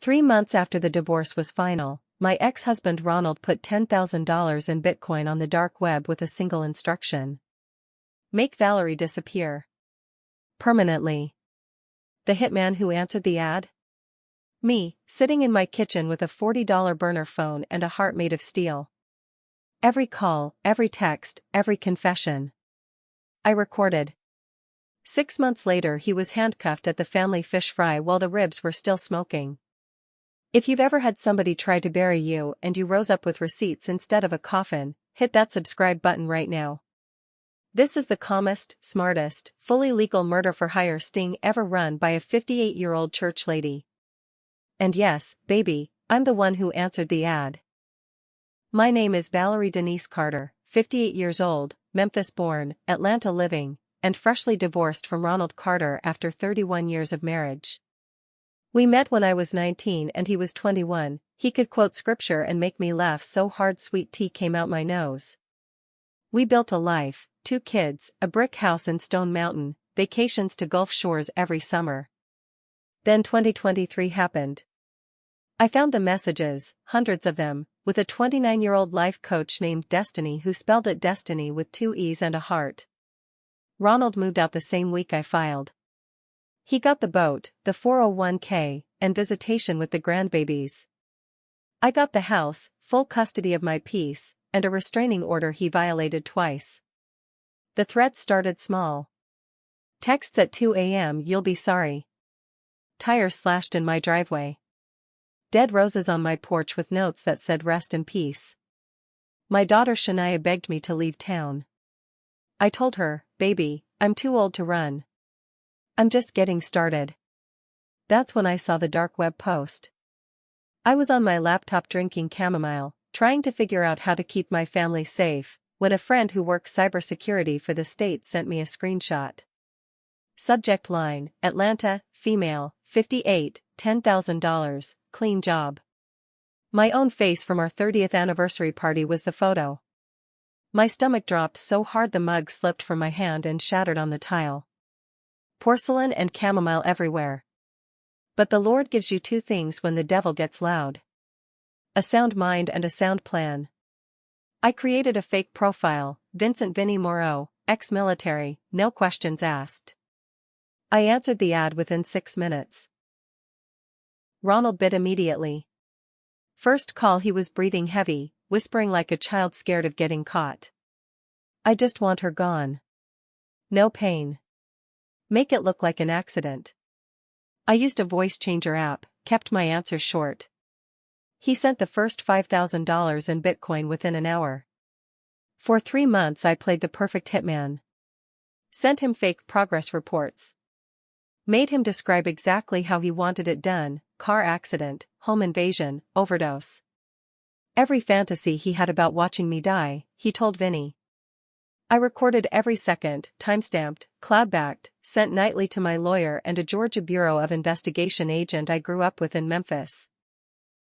3 months after the divorce was final, my ex-husband Ronald put $10,000 in Bitcoin on the dark web with a single instruction. Make Valerie disappear. Permanently. The hitman who answered the ad? Me, sitting in my kitchen with a $40 burner phone and a heart made of steel. Every call, every text, every confession. I recorded. 6 months later he was handcuffed at the family fish fry while the ribs were still smoking. If you've ever had somebody try to bury you and you rose up with receipts instead of a coffin, hit that subscribe button right now. This is the calmest, smartest, fully legal murder-for-hire sting ever run by a 58-year-old church lady. And yes, baby, I'm the one who answered the ad. My name is Valerie Denise Carter, 58 years old, Memphis-born, Atlanta living, and freshly divorced from Ronald Carter after 31 years of marriage. We met when I was 19 and he was 21, he could quote scripture and make me laugh so hard sweet tea came out my nose. We built a life, 2 kids, a brick house in Stone Mountain, vacations to Gulf Shores every summer. Then 2023 happened. I found the messages, hundreds of them, with a 29-year-old life coach named Destiny who spelled it Destiny with 2 E's and a heart. Ronald moved out the same week I filed. He got the boat, the 401k, and visitation with the grandbabies. I got the house, full custody of my peace, and a restraining order he violated twice. The threats started small. Texts at 2 a.m. "You'll be sorry." Tires slashed in my driveway. Dead roses on my porch with notes that said rest in peace. My daughter Shania begged me to leave town. I told her, baby, I'm too old to run. I'm just getting started. That's when I saw the dark web post. I was on my laptop drinking chamomile, trying to figure out how to keep my family safe, when a friend who works cybersecurity for the state sent me a screenshot. Subject line, Atlanta, female, 58, $10,000, clean job. My own face from our 30th anniversary party was the photo. My stomach dropped so hard the mug slipped from my hand and shattered on the tile. Porcelain and chamomile everywhere. But the Lord gives you 2 things when the devil gets loud. A sound mind and a sound plan. I created a fake profile, Vincent Vinnie Moreau, ex-military, no questions asked. I answered the ad within 6 minutes. Ronald bit immediately. First call he was breathing heavy, whispering like a child scared of getting caught. I just want her gone. No pain. Make it look like an accident. I used a voice changer app, kept my answers short. He sent the first $5,000 in Bitcoin within an hour. For 3 months I played the perfect hitman. Sent him fake progress reports. Made him describe exactly how he wanted it done, car accident, home invasion, overdose. Every fantasy he had about watching me die, he told Vinny. I recorded every second, timestamped, cloud-backed, sent nightly to my lawyer and a Georgia Bureau of Investigation agent I grew up with in Memphis.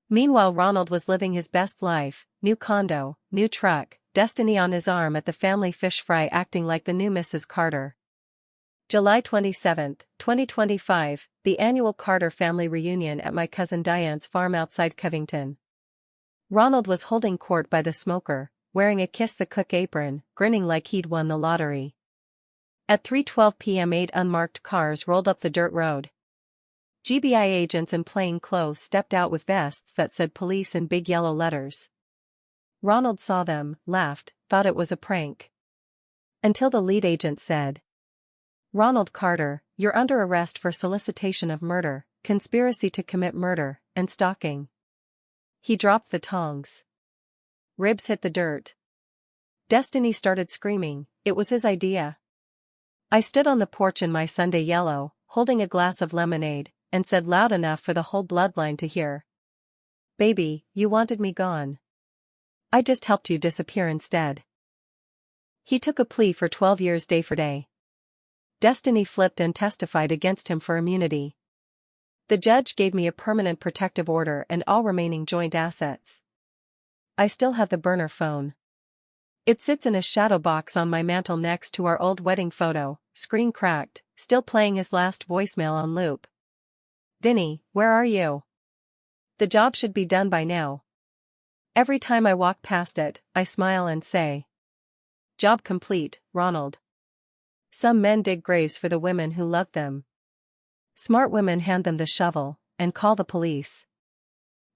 Meanwhile Ronald was living his best life, new condo, new truck, Destiny on his arm at the family fish fry acting like the new Mrs. Carter. July 27, 2025, the annual Carter family reunion at my cousin Diane's farm outside Covington. Ronald was holding court by the smoker, wearing a kiss the cook apron, grinning like he'd won the lottery. At 3:12 p.m. 8 unmarked cars rolled up the dirt road. GBI agents in plain clothes stepped out with vests that said police in big yellow letters. Ronald saw them, laughed, thought it was a prank. Until the lead agent said, "Ronald Carter, you're under arrest for solicitation of murder, conspiracy to commit murder, and stalking." He dropped the tongs. Ribs hit the dirt. Destiny started screaming, it was his idea. I stood on the porch in my Sunday yellow, holding a glass of lemonade, and said loud enough for the whole bloodline to hear. "Baby, you wanted me gone. I just helped you disappear instead." He took a plea for 12 years day for day. Destiny flipped and testified against him for immunity. The judge gave me a permanent protective order and all remaining joint assets. I still have the burner phone. It sits in a shadow box on my mantle next to our old wedding photo, screen cracked, still playing his last voicemail on loop. "Vinny, where are you? The job should be done by now. Every time I walk past it, I smile and say, "Job complete, Ronald." Some men dig graves for the women who love them. Smart women hand them the shovel and call the police.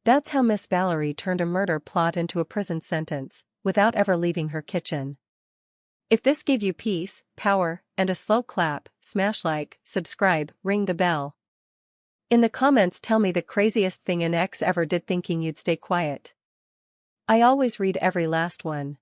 That's how Miss Valerie turned a murder plot into a prison sentence, without ever leaving her kitchen. If this gave you peace, power, and a slow clap, smash like, subscribe, ring the bell. In the comments tell me the craziest thing an ex ever did thinking you'd stay quiet. I always read every last one.